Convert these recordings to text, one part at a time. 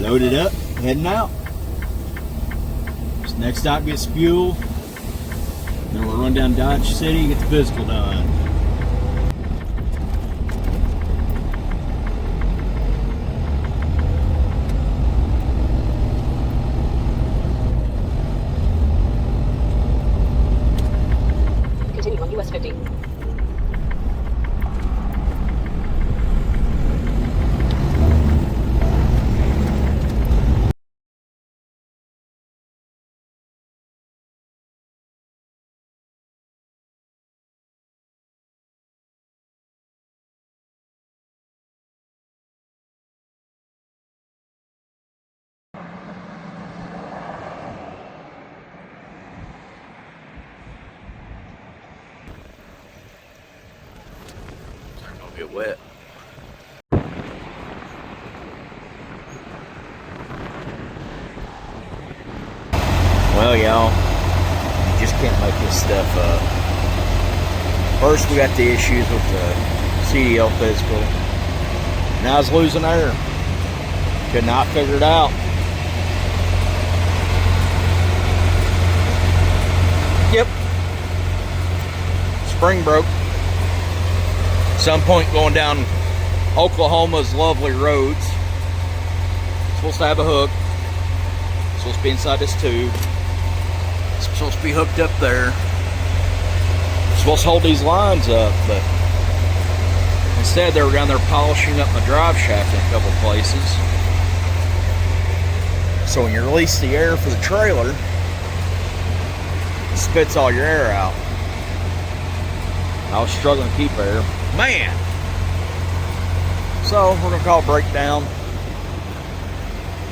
Loaded up, heading out. Next stop gets fuel. Then we'll run down Dodge City, get the physical done. Continue on US 50. Don't get wet. Well, y'all, you just can't make this stuff up. First, we got the issues with the CDL physical. Now I was losing air. Could not figure it out. Yep. Spring broke. Some point going down Oklahoma's lovely roads. Supposed to have a hook. Supposed to be inside this tube. It's supposed to be hooked up there. Supposed to hold these lines up, but instead they were down there polishing up my drive shaft in a couple places. So when you release the air for the trailer, it spits all your air out. I was struggling to keep air. Man! So we're gonna call a breakdown.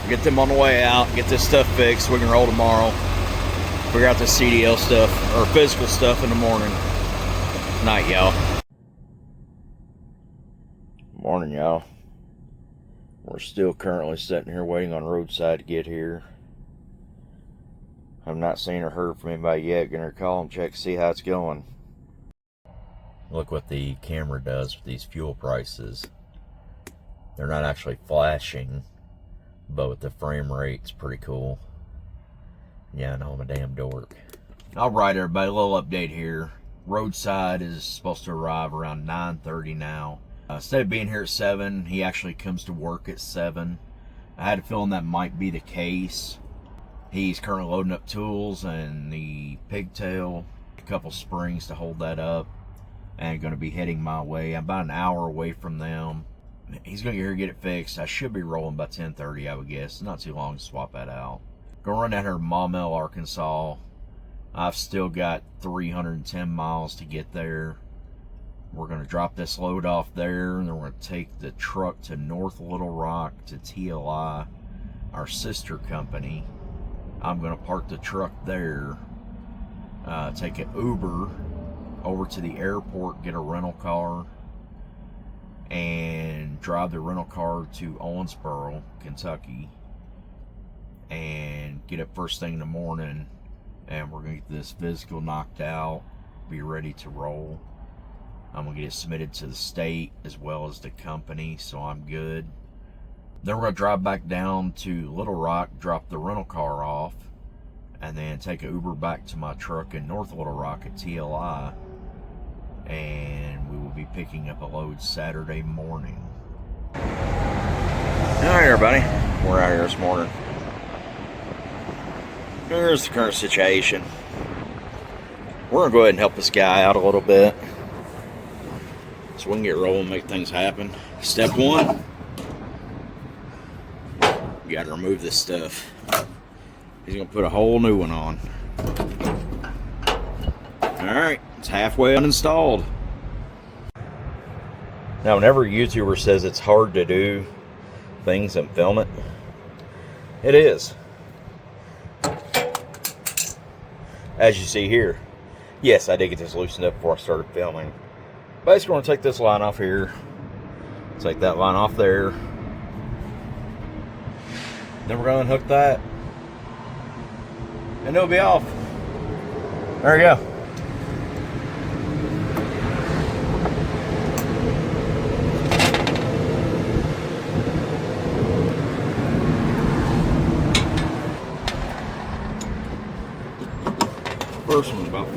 Get them on the way out, get this stuff fixed so we can roll tomorrow. Figure out the CDL stuff, or physical stuff in the morning. Night, y'all. Morning, y'all. We're still currently sitting here waiting on roadside to get here. I've not seen or heard from anybody yet. Gonna call and check to see how it's going. Look what the camera does with these fuel prices. They're not actually flashing, but with the frame rate, it's pretty cool. Yeah, I know I'm a damn dork. Alright, everybody, a little update here. Roadside is supposed to arrive around 9:30 now. Instead of being here at 7, he actually comes to work at 7. I had a feeling that might be the case. He's currently loading up tools and the pigtail, a couple springs to hold that up, and going to be heading my way. I'm about an hour away from them. He's going to get here and get it fixed. I should be rolling by 10:30, I would guess. Not too long to swap that out. Gonna run down here to Maumelle, Arkansas. I've still got 310 miles to get there. We're going to drop this load off there, and then we're going to take the truck to North Little Rock to TLI, our sister company. I'm going to park the truck there, take an Uber over to the airport, get a rental car, and drive the rental car to Owensboro, Kentucky, and get up first thing in the morning, and we're going to get this physical knocked out, be ready to roll. I'm going to get it submitted to the state as well as the company, so I'm good. Then we're going to drive back down to Little Rock, drop the rental car off, and then take an Uber back to my truck in North Little Rock at TLI, and we will be picking up a load Saturday morning. Alright, everybody, we're out here this morning. Here's the current situation. We're going to go ahead and help this guy out a little bit so we can get rolling and make things happen. Step one, you got to remove this stuff. He's going to put a whole new one on. Alright, it's halfway uninstalled. Now, whenever a YouTuber says it's hard to do things and film it, it is. As you see here, yes, I did get this loosened up before I started filming. Basically, we're going to take this line off here, take that line off there, then we're going to unhook that, and it'll be off. There we go.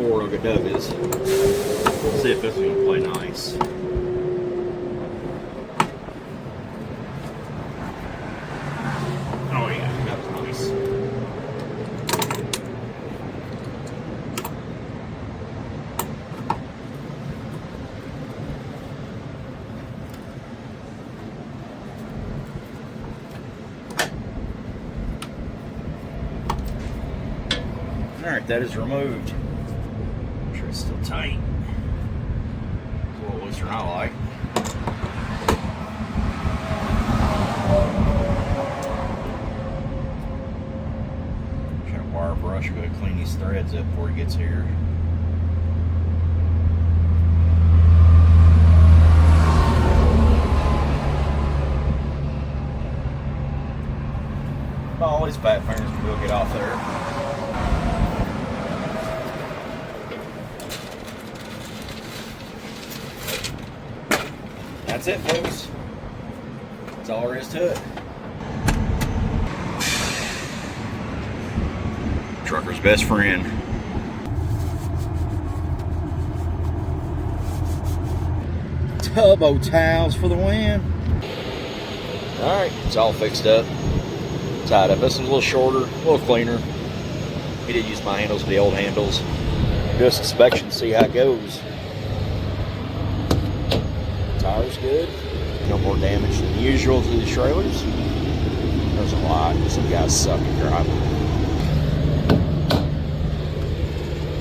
4 Ogadogas. See if this is gonna play nice. Oh yeah, that was nice. Alright, that is removed. I'm sure it's still tight. It's a little looser than I like. Trying to wire brush. We're going to clean these threads up before he gets here. All these fat fingers will get off there. That's it, folks. That's all there is to it. Trucker's best friend. Turbo towels for the win. Alright, it's all fixed up. Tied up. This one's a little shorter, a little cleaner. He did use my handles, the old handles. Do a inspection, see how it goes. Tire's good. No more damage than usual to the trailers. There's a lot. Some guys suck at driving.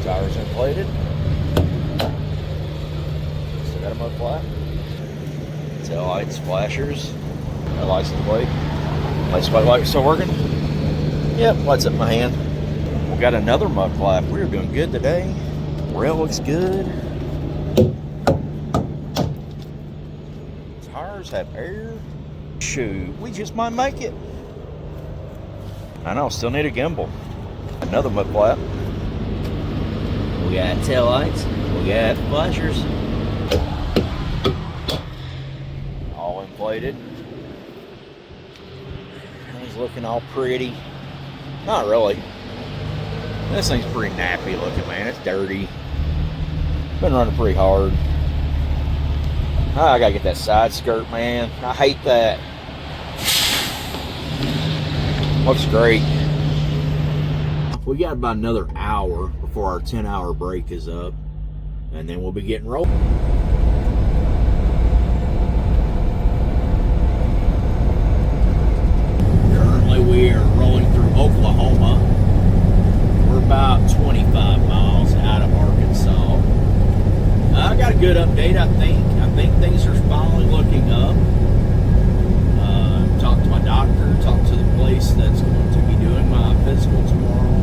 Tires inflated. Still got a mud flap. Tail lights, flashers. No license plate. License plate light still working? Yep, lights up my hand. We got another mud flap. We're doing good today. Rail looks good. Tires have air. Shoot, we just might make it. I know, still need a gimbal. Another mud flap. We got tail lights. We got flashers. All inflated. He's looking all pretty. Not really. This thing's pretty nappy looking, man. It's dirty. Been running pretty hard. I gotta get that side skirt, man. I hate that. Looks great. We got about another hour before our 10-hour break is up, and then we'll be getting rolling. Currently, we are rolling through Oklahoma. We're about 25 miles out of Arkansas. I got a good update, I think. I think things are finally looking up. Talked to my doctor, talked to the place that's going to be doing my physical tomorrow.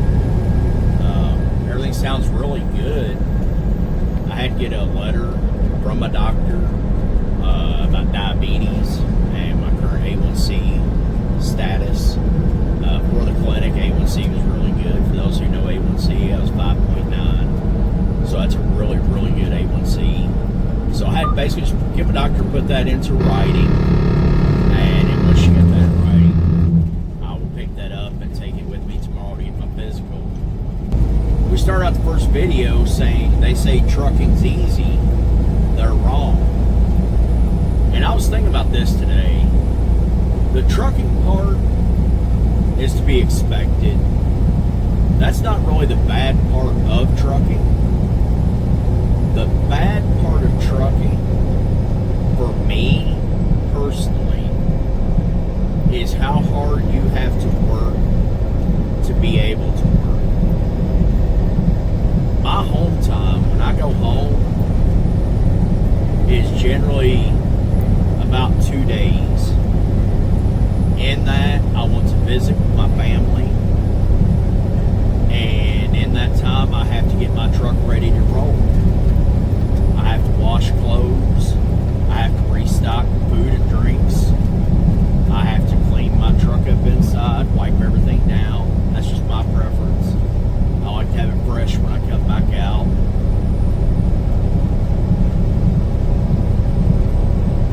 Everything sounds really good. I had to get a letter from my doctor about diabetes and my current A1C status. For the clinic, A1C was really good. For those who know A1C, I was 5.9. So that's a really, really good A1C. So I had to basically just get my doctor to put that into writing. And then once you get that in writing, I will pick that up and take it with me tomorrow to get my physical. We started out the first video saying, they say trucking's easy. They're wrong. And I was thinking about this today. The trucking part is to be expected. That's not really the bad part of trucking. The bad part of trucking, for me personally, is how hard you have to work to be able to work. My home time, when I go home, is generally about 2 days. In that, I want to visit with my family, and in that time, I have to get my truck ready to roll. I have to wash clothes. I have to restock food and drinks. I have to clean my truck up inside, wipe everything down. That's just my preference. I like to have it fresh when I come back out.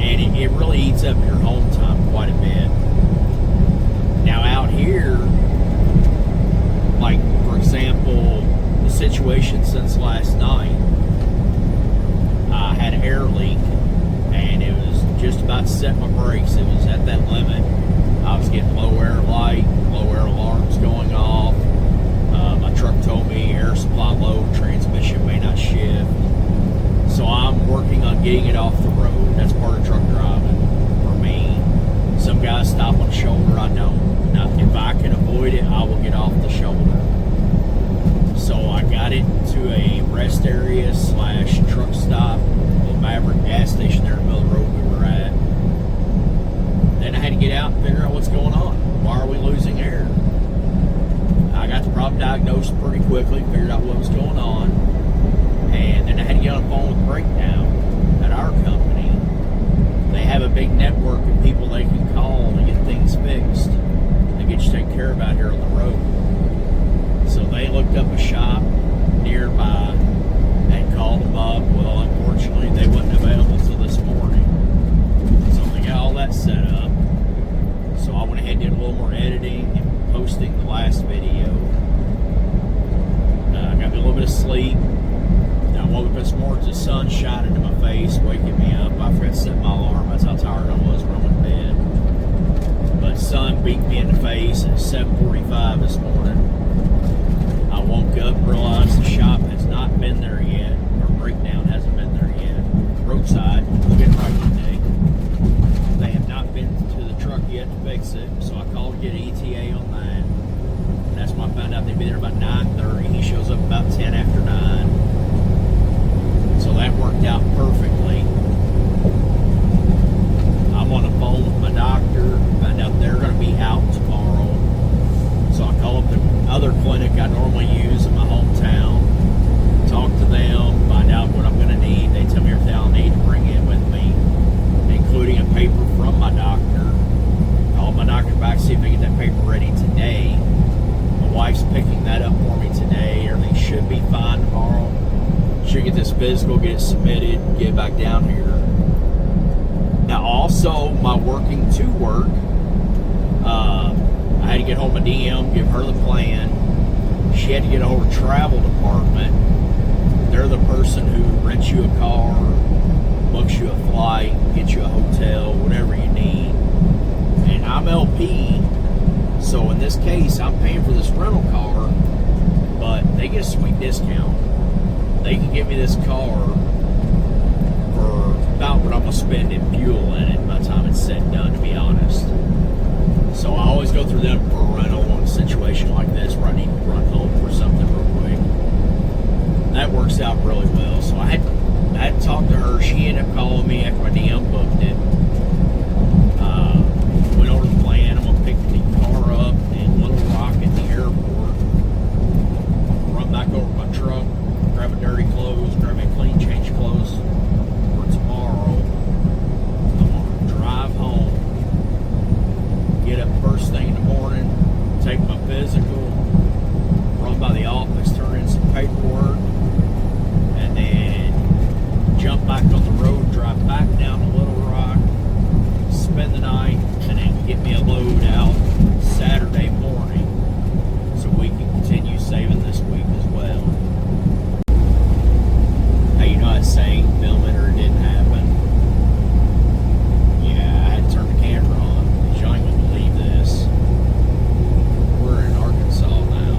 And it really eats up your home time quite a bit. Now out here, like for example, the situation since last night. I had an air leak, and it was just about to set my brakes. It was at that limit. I was getting low air light, low air alarms going off. My truck told me air supply low, transmission may not shift. So I'm working on getting it off the road. That's part of truck driving for me. Some guys stop on the shoulder, I don't. Now, if I can avoid it, I will get off the shoulder. So I got it to a rest area / truck stop, the Maverick gas station there in the middle of the road we were at. Then I had to get out and figure out what's going on. Why are we losing air? I got the problem diagnosed pretty quickly, figured out what was going on, and then I had to get on the phone with Breakdown at our company. They have a big network of people they can call to get things fixed. They get you taken care of out here on the road. So they looked up a shop nearby and called them up. Well, unfortunately, they wasn't available until this morning. So they got all that set up. So I went ahead and did a little more editing and posting the last video. Got me a little bit of sleep. I woke up this morning, the sun shining into my face, waking me up. I forgot to set my alarm. That's how tired I was when I went to bed. But sun beat me in the face at 7:45 this morning. I woke up, realized the shop has not been there yet, or Breakdown hasn't been there yet. Roadside, we'll get right today. They have not been to the truck yet to fix it, so I called to get an ETA on that. And that's when I found out they'd be there about 9:30. He shows up about 10 after 9. So that worked out perfectly. I'm on the phone with my doctor, found out they're going to be out tomorrow. So I call up the other clinic I normally use in my hometown, talk to them, find out what I'm going to need. They tell me everything I'll need to bring in with me, including a paper from my doctor. Call my doctor back, see if I get that paper ready today. My wife's picking that up for me today. Everything should be fine tomorrow. Should get this physical, get it submitted, get it back down here. Now also, my working to work, I had to get home of DM, give her the plan. She had to get a hold of travel department. They're the person who rents you a car, books you a flight, gets you a hotel, whatever you need. And I'm LP, so in this case, I'm paying for this rental car, but they get a sweet discount. They can give me this car for about what I'm going to spend in fuel in it by the time it's said and done, to be honest. So I always go through them for a rental in a situation like this where I need to run home for something real quick. That works out really well. So I had to talk to her. She ended up calling me after my DM booked it. Went over the plan. I'm going to pick the car up in Little Rock at the airport. Run back over my truck. Grab a dirty clothes, grab a clean change of clothes for tomorrow. I'm going to drive home, get up first thing in the morning, take my physical, run by the office, turn in some paperwork, and then jump back on the road, drive back down to Little Rock, spend the night, and then get me a load out Saturday morning so we can continue saving this week as well. You know that saying, film it or it didn't happen? Yeah, I had to turn the camera on because y'all ain't gonna believe this. We're in Arkansas now.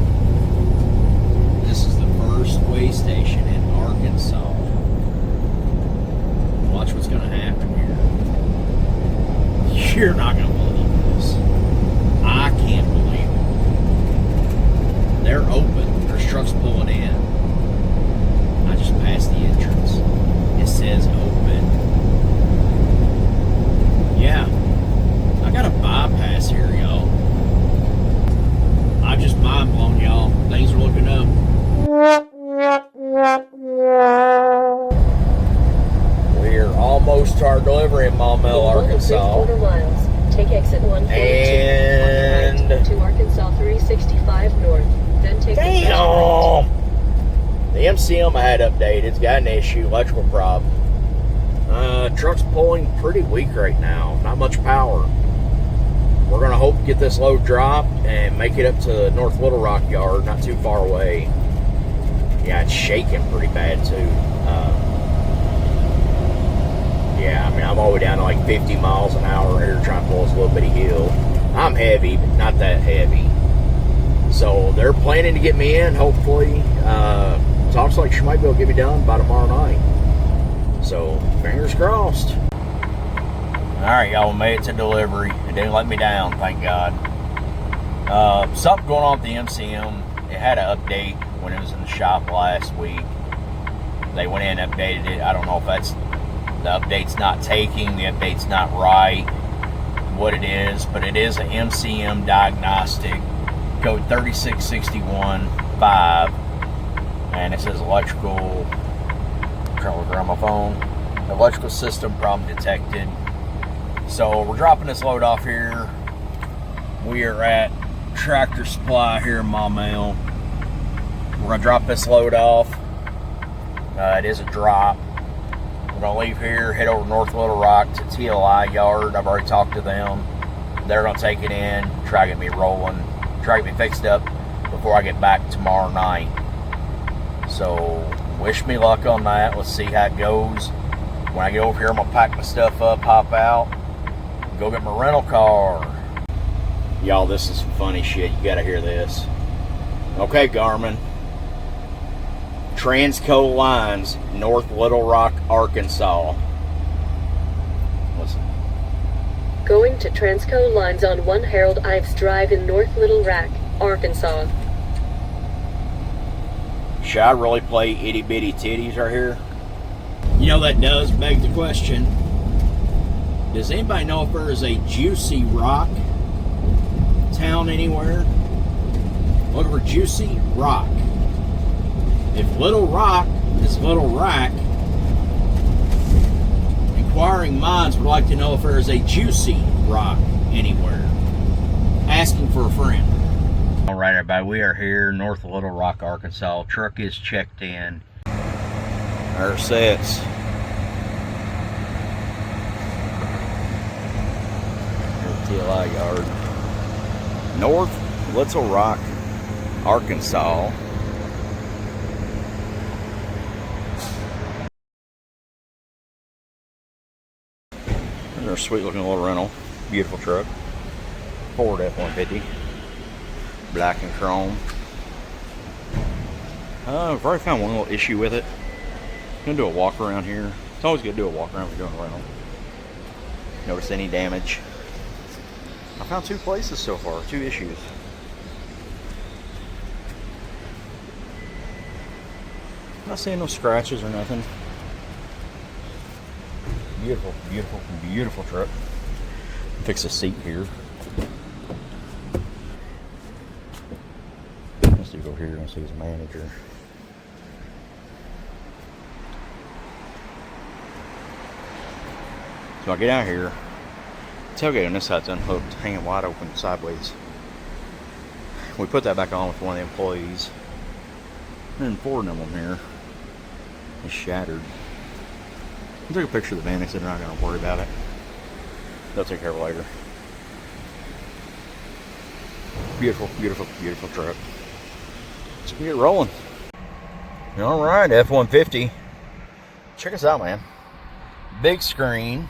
This is the first way station in Arkansas. Watch what's gonna happen here. You're not gonna believe this. I can't believe it. They're open. There's trucks pulling in. I just passed the entrance. It says open. Yeah. I got a bypass here, y'all. I'm just mind blown, y'all. Things are looking up. We're almost to our delivery in Maumelle, Arkansas. 3/4 miles. Take exit 142 And on the right to Arkansas 365 north. Then take the right. damn! The MCM I had updated. It's got an issue, electrical problem. Truck's pulling pretty weak right now. Not much power. We're going to hope to get this load dropped and make it up to North Little Rock yard, not too far away. Yeah, it's shaking pretty bad too. Yeah, I mean, I'm all the way down to like 50 miles an hour here trying to pull this little bitty hill. I'm heavy, but not that heavy. So they're planning to get me in, hopefully. Talks like she might be able to get me done by tomorrow night. So, fingers crossed. Alright, y'all, made it to delivery. It didn't let me down, thank God. Something going on with the MCM. It had an update when it was in the shop last week. They went in and updated it. I don't know if that's the update's not taking, the update's not right, what it is, but it is an MCM diagnostic, code 36615, and it says electrical, I'm trying to look around my phone, electrical system problem detected. So we're dropping this load off here. We are at Tractor Supply here in Maumelle. We're going to drop this load off. It is a drop. We're going to leave here, head over to North Little Rock to TLI Yard. I've already talked to them. They're going to take it in, try to get me rolling, try to get me fixed up before I get back tomorrow night. So, wish me luck on that. Let's see how it goes. When I get over here, I'm going to pack my stuff up, hop out, and go get my rental car. Y'all, this is some funny shit. You got to hear this. Okay, Garmin. Transco lines, North Little Rock, Arkansas. Listen. Going to Transco lines on 1 Harold Ives Drive in North Little Rock, Arkansas. Should I really play itty bitty titties right here? You know, that does beg the question. Does anybody know if there is a Juicy Rock town anywhere? Look for Juicy Rock. If Little Rock is Little Rock, inquiring minds would like to know if there is a Juicy Rock anywhere. Asking for a friend. All right, everybody, we are here, North Little Rock, Arkansas. Truck is checked in. There it sits. TLI Yard. North Little Rock, Arkansas. There's a sweet looking little rental. Beautiful truck. Ford F-150. Black and chrome. I've already found one little issue with it. I'm gonna do a walk around here. It's always good to do a walk around when you're doing a rental. Notice any damage. I found 2 places so far, 2 issues. Not seeing no scratches or nothing. Beautiful, beautiful, beautiful truck. Fix a seat here. Let's go here and see his manager. So I get out here. Tailgate on this side's unhooked, hanging wide open sideways. We put that back on with one of the employees. And 4 of them here is shattered. I took a picture of the van. They said they're not going to worry about it. They'll take care of it later. Beautiful, beautiful, beautiful truck. Let's get rolling. All right, F-150. Check us out, man. Big screen.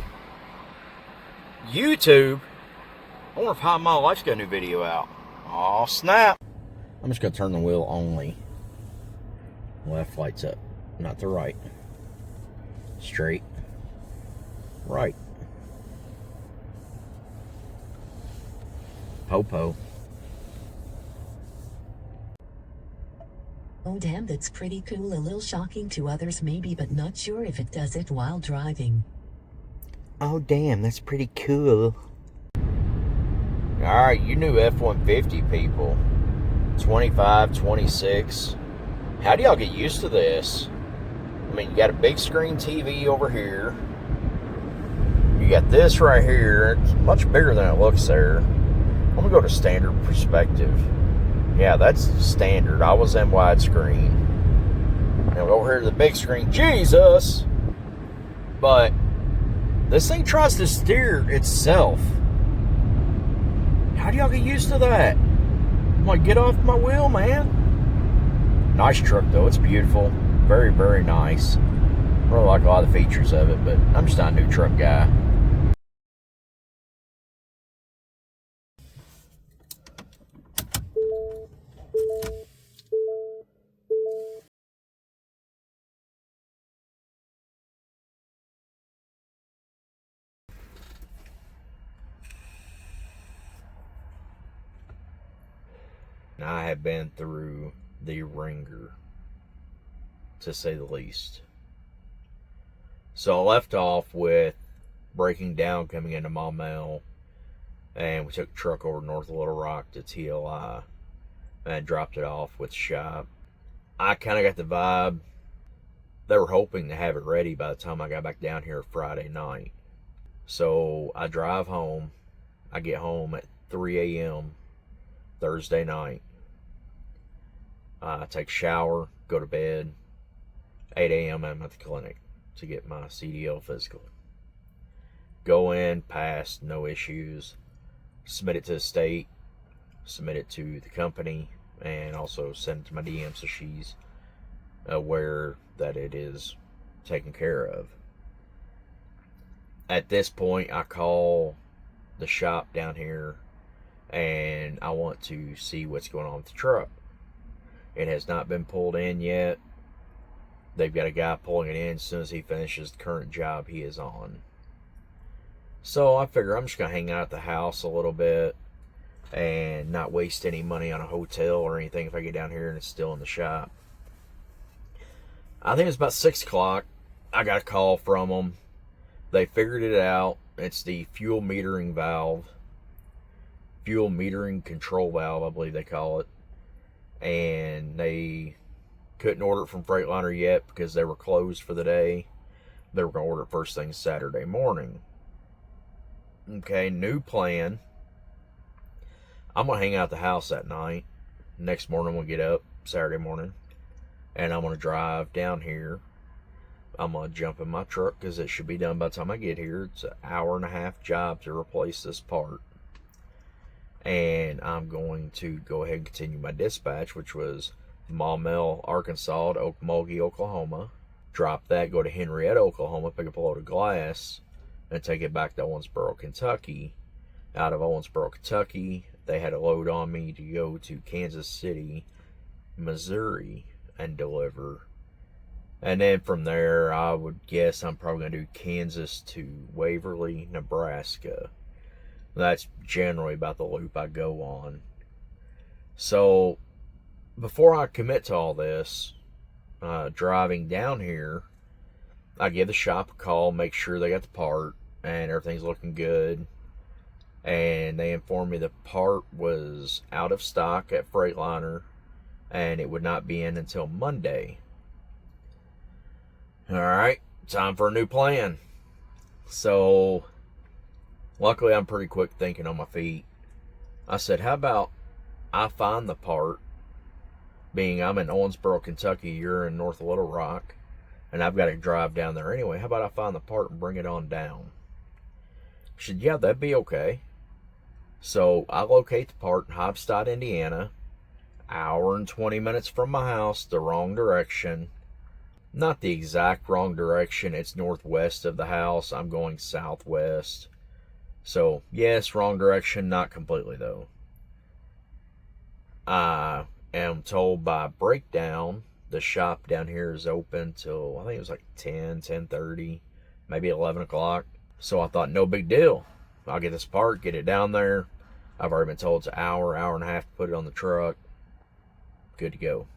YouTube. I wonder if High Mile Life's got a new video out. Oh, snap. I'm just going to turn the wheel only. Left lights up, not the right. Straight. Right. Po-po. Oh damn, that's pretty cool. A little shocking to others maybe, but not sure if it does it while driving. Oh damn, that's pretty cool. Alright, you new F-150 people. 25, 26. How do y'all get used to this? I mean, you got a big screen TV over here. You got this right here. It's much bigger than it looks there. I'm gonna go to standard perspective. Yeah, that's standard. I was in widescreen. Now over here to the big screen. Jesus! But this thing tries to steer itself. How do y'all get used to that? I'm like, get off my wheel, man. Nice truck though, it's beautiful. Very, very nice. Really like a lot of the features of it, but I'm just not a new truck guy. I have been through the ringer, to say the least. So I left off with breaking down coming into Maumelle, and we took the truck over north of Little Rock to TLI and dropped it off with the shop. I kind of got the vibe they were hoping to have it ready by the time I got back down here Friday night. So I drive home. I get home at 3 a.m. Thursday night. I take a shower, go to bed. 8 a.m. I'm at the clinic to get my CDL physical. Go in, pass, no issues. Submit it to the state, submit it to the company, and also send it to my DM so she's aware that it is taken care of. At this point, I call the shop down here and I want to see what's going on with the truck. It has not been pulled in yet. They've got a guy pulling it in as soon as he finishes the current job he is on. So I figure I'm just going to hang out at the house a little bit and not waste any money on a hotel or anything if I get down here and it's still in the shop. I think it's about 6 o'clock. I got a call from them. They figured it out. It's the fuel metering valve. Fuel metering control valve, I believe they call it. And they couldn't order it from Freightliner yet because they were closed for the day. They were going to order it first thing Saturday morning. Okay, new plan. I'm going to hang out at the house that night. Next morning, I'm going to get up Saturday morning. And I'm going to drive down here. I'm going to jump in my truck because it should be done by the time I get here. It's an 1.5-hour job to replace this part. And I'm going to go ahead and continue my dispatch, which was Maumelle, Arkansas to Okmulgee, Oklahoma. Drop that, go to Henrietta, Oklahoma, pick up a load of glass, and take it back to Owensboro, Kentucky. Out of Owensboro, Kentucky, they had a load on me to go to Kansas City, Missouri, and deliver. And then from there, I would guess I'm probably going to do Kansas to Waverly, Nebraska. That's generally about the loop I go on. So, before I commit to all this, driving down here, I give the shop a call, make sure they got the part, and everything's looking good. And they informed me the part was out of stock at Freightliner, and it would not be in until Monday. Alright, time for a new plan. So, luckily I'm pretty quick thinking on my feet. I said, how about I find the part, being I'm in Owensboro, Kentucky, you're in North Little Rock, and I've got to drive down there anyway. How about I find the part and bring it on down? She said, yeah, that'd be okay. So I locate the part in Hobstadt, Indiana, 1 hour and 20 minutes from my house, the wrong direction. Not the exact wrong direction. It's northwest of the house. I'm going southwest. So, yes, wrong direction. Not completely, though. I am told by breakdown, the shop down here is open till, I think it was like 10, 10:30, maybe 11 o'clock. So I thought, no big deal. I'll get this part, get it down there. I've already been told it's an hour, 1.5 to put it on the truck. Good to go.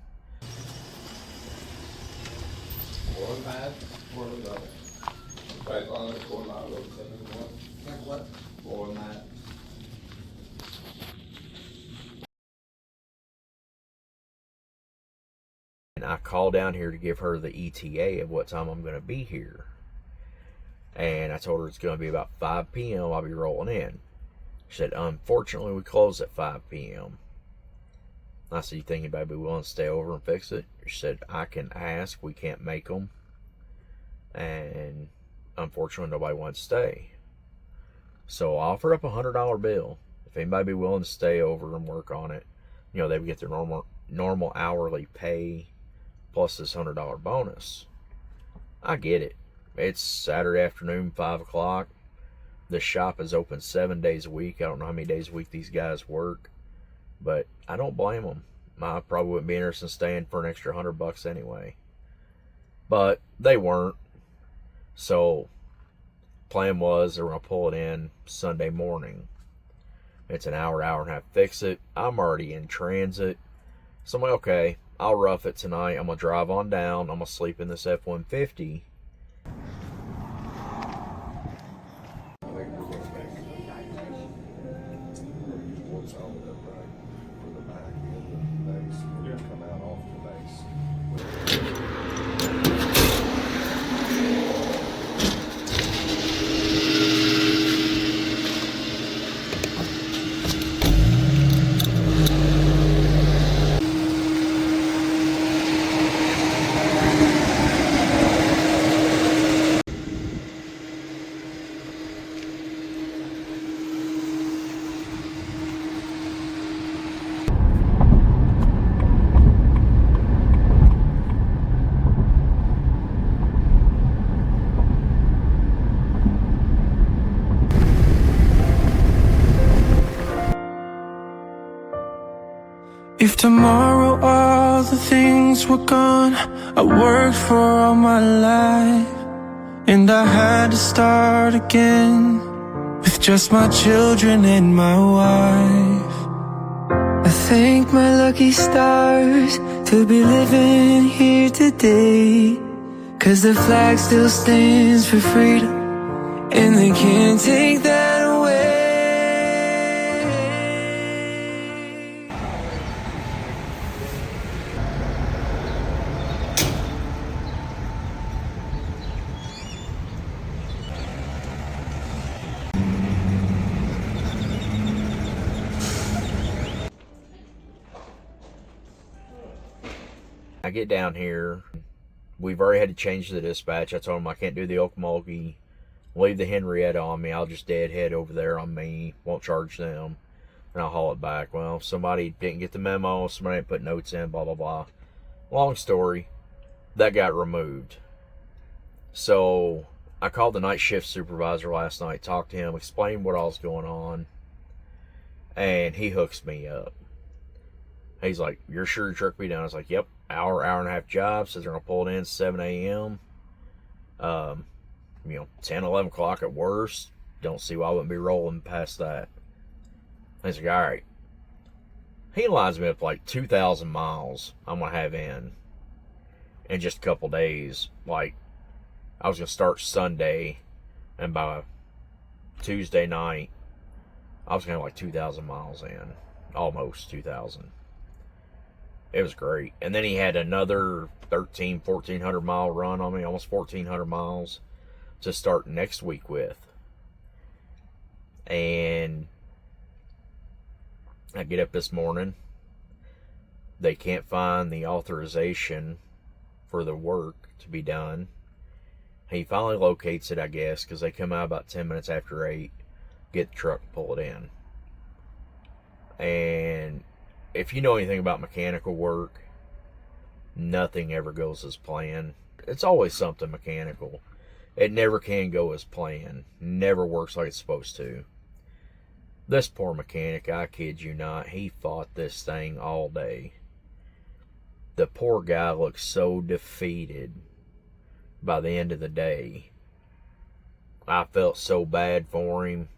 And I call down here to give her the ETA of what time I'm going to be here. And I told her it's going to be about 5 p.m. I'll be rolling in. She said, unfortunately, we close at 5 p.m. I said, you think anybody would be willing to stay over and fix it? She said, I can ask. We can't make them. And unfortunately, nobody wanted to stay. So I offered up a $100 bill. If anybody be willing to stay over and work on it, you know, they would get their normal hourly pay plus this $100 bonus. I get it. It's Saturday afternoon, 5 o'clock. The shop is open 7 days a week. I don't know how many days a week these guys work, but I don't blame them. I probably wouldn't be interested in staying for an extra $100 anyway. But they weren't. So, plan was they were going to pull it in Sunday morning. It's an hour and a half to fix it. I'm already in transit. So I'm like, okay, I'll rough it tonight. I'm going to drive on down. I'm going to sleep in this F-150. If tomorrow all the things were gone I worked for all my life, and I had to start again with just my children and my wife, I thank my lucky stars to be living here today, 'cause the flag still stands for freedom, and they can't take that away. I get down here. We've already had to change the dispatch. I told them I can't do the Okmulgee. Leave the Henrietta on me. I'll just deadhead over there on me. Won't charge them. And I'll haul it back. Well, somebody didn't get the memo. Somebody didn't put notes in, blah, blah, blah. Long story. That got removed. So I called the night shift supervisor last night, talked to him, explained what all was going on. And he hooks me up. He's like, "You're sure your truck will be done?" I was like, "Yep, hour and a half job." Says they're going to pull it in 7 a.m. 10, 11 o'clock at worst. Don't see why I wouldn't be rolling past that. He's like, "All right." He lines me up like 2,000 miles I'm going to have in just a couple days. Like, I was going to start Sunday, and by Tuesday night, I was going to have like 2,000 miles in. Almost 2,000. It was great. And then he had another 1,400 mile run on me, almost 1,400 miles to start next week with. And I get up this morning. They can't find the authorization for the work to be done. He finally locates it, I guess, because they come out about 10 minutes after 8, get the truck, pull it in. And if you know anything about mechanical work, nothing ever goes as planned. It's always something mechanical. It never can go as planned. Never works like it's supposed to. This poor mechanic, I kid you not, he fought this thing all day. The poor guy looked so defeated by the end of the day. I felt so bad for him.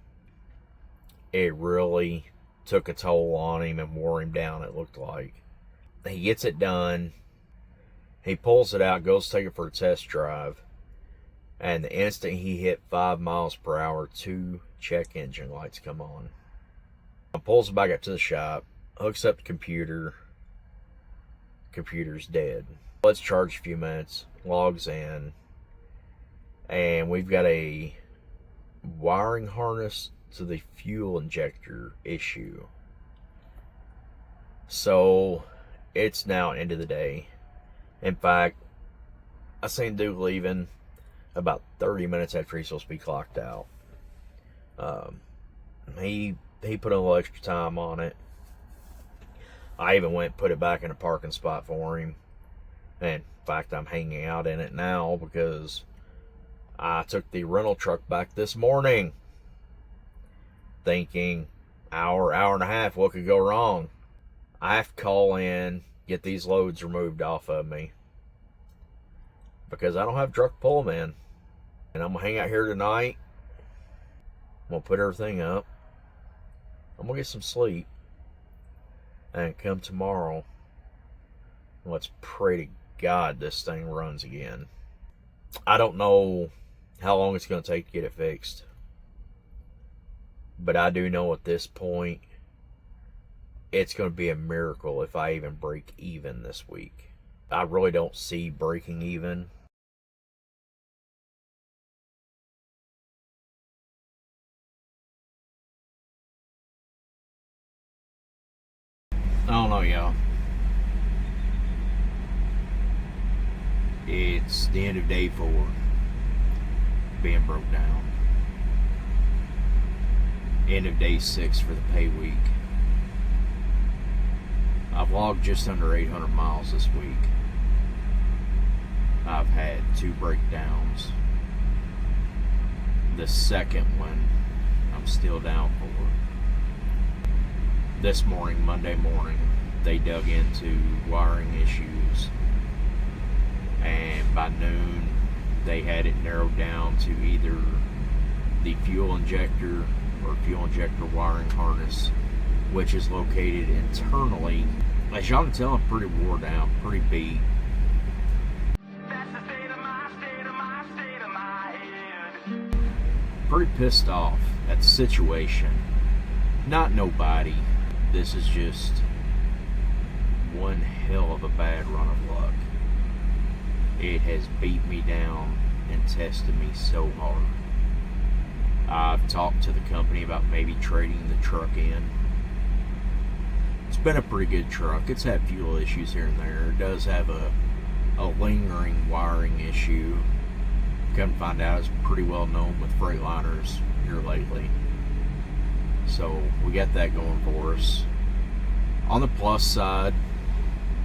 It really took a toll on him and wore him down, it looked like. He gets it done. He pulls it out, goes to take it for a test drive. And the instant he hit 5 miles per hour, 2 check engine lights come on. Pulls it back up to the shop, hooks up the computer. Computer's dead. Let's charge a few minutes, logs in. And we've got a wiring harness to the fuel injector issue. So it's now end of the day. In fact, I seen dude leaving about 30 minutes after he's supposed to be clocked out. He put a little extra time on it. I even went and put it back in a parking spot for him. And in fact, I'm hanging out in it now because I took the rental truck back this morning thinking hour and a half, what could go wrong? I have to call in, get these loads removed off of me because I don't have a truck to pull them in. And I'm going to hang out here tonight. I'm going to put everything up. I'm going to get some sleep. And come tomorrow, let's pray to God this thing runs again. I don't know how long it's going to take to get it fixed. But I do know at this point, it's going to be a miracle if I even break even this week. I really don't see breaking even. I don't know, y'all. It's the end of day 4, being broke down. End of day 6 for the pay week. I've logged just under 800 miles this week. I've had 2 breakdowns. The second one, I'm still down for. This morning, Monday morning, they dug into wiring issues, and by noon they had it narrowed down to either the fuel injector or fuel injector wiring harness, which is located internally. As y'all can tell, I'm pretty wore down, pretty beat. Pretty pissed off at the situation. Not nobody. This is just one hell of a bad run of luck. It has beat me down and tested me so hard. I've talked to the company about maybe trading the truck in. It's been a pretty good truck. It's had fuel issues here and there. It does have a lingering wiring issue. Come to find out, it's pretty well known with Freightliners here lately. So we got that going for us. On the plus side,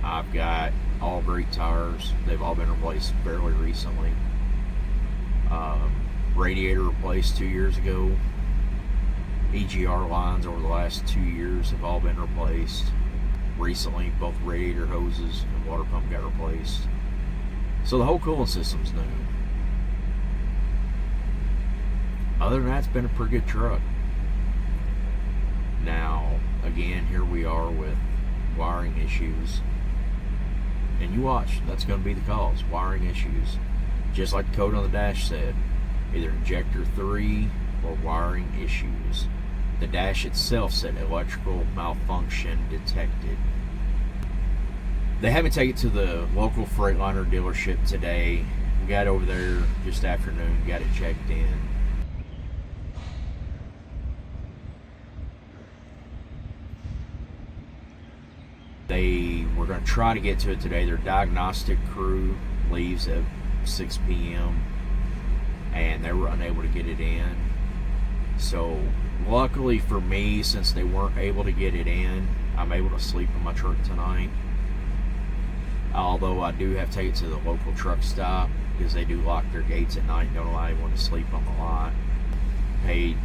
I've got all great tires. They've all been replaced fairly recently. Radiator replaced 2 years ago. EGR lines over the last 2 years have all been replaced. Recently, both radiator hoses and water pump got replaced. So the whole cooling system's new. Other than that, it's been a pretty good truck. Now, again, here we are with wiring issues. And you watch, that's going to be the cause, wiring issues. Just like the code on the dash said, either injector 3 or wiring issues. The dash itself said electrical malfunction detected. They had me take it to the local Freightliner dealership today. We got over there just afternoon, got it checked in. They were going to try to get to it today. Their diagnostic crew leaves at 6 p.m. and they were unable to get it in. So luckily for me, since they weren't able to get it in, I'm able to sleep in my truck tonight. Although I do have to take it to the local truck stop because they do lock their gates at night and don't allow anyone to sleep on the lot. Paid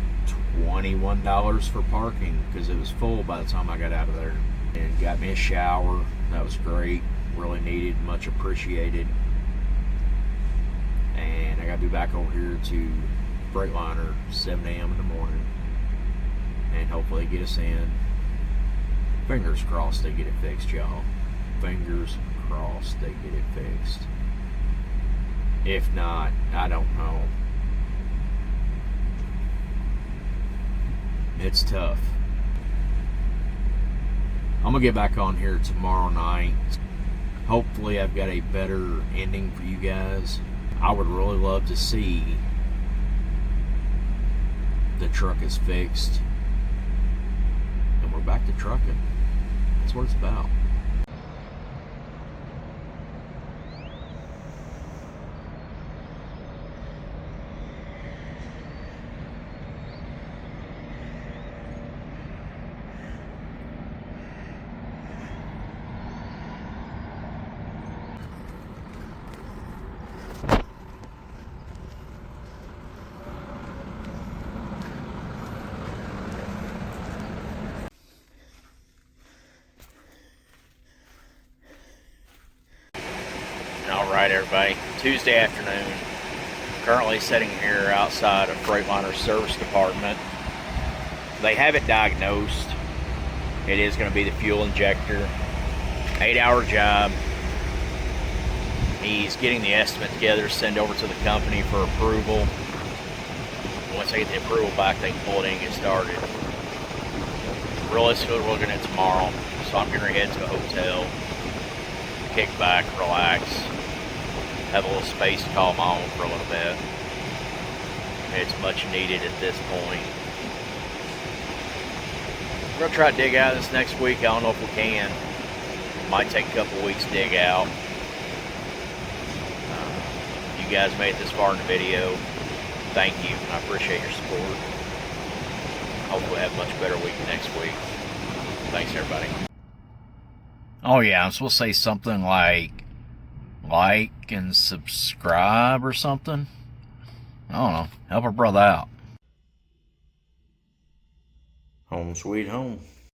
$21 for parking because it was full by the time I got out of there. And got me a shower. That was great. Really needed, much appreciated. And I got to be back over here to Freightliner 7 a.m. in the morning. And hopefully get us in. Fingers crossed they get it fixed, y'all. Fingers crossed they get it fixed. If not, I don't know. It's tough. I'm going to get back on here tomorrow night. Hopefully I've got a better ending for you guys. I would really love to see the truck is fixed and we're back to trucking. That's what it's about. Alright everybody, Tuesday afternoon. Currently sitting here outside of Freightliner Service Department. They have it diagnosed. It is going to be the fuel injector. 8-hour job. He's getting the estimate together to send over to the company for approval. Once they get the approval back, they can pull it in and get started. Realistically, we're looking at tomorrow. So I'm going to head to a hotel, kick back, relax, have a little space to call my own for a little bit. It's much needed at this point. We're going to try to dig out this next week. I don't know if we can. Might take a couple weeks to dig out. You guys made it this far in the video. Thank you. I appreciate your support. Hopefully we'll have a much better week next week. Thanks, everybody. Oh yeah, I'm supposed to say something like and subscribe or something. I don't know. Help a brother out. Home sweet home.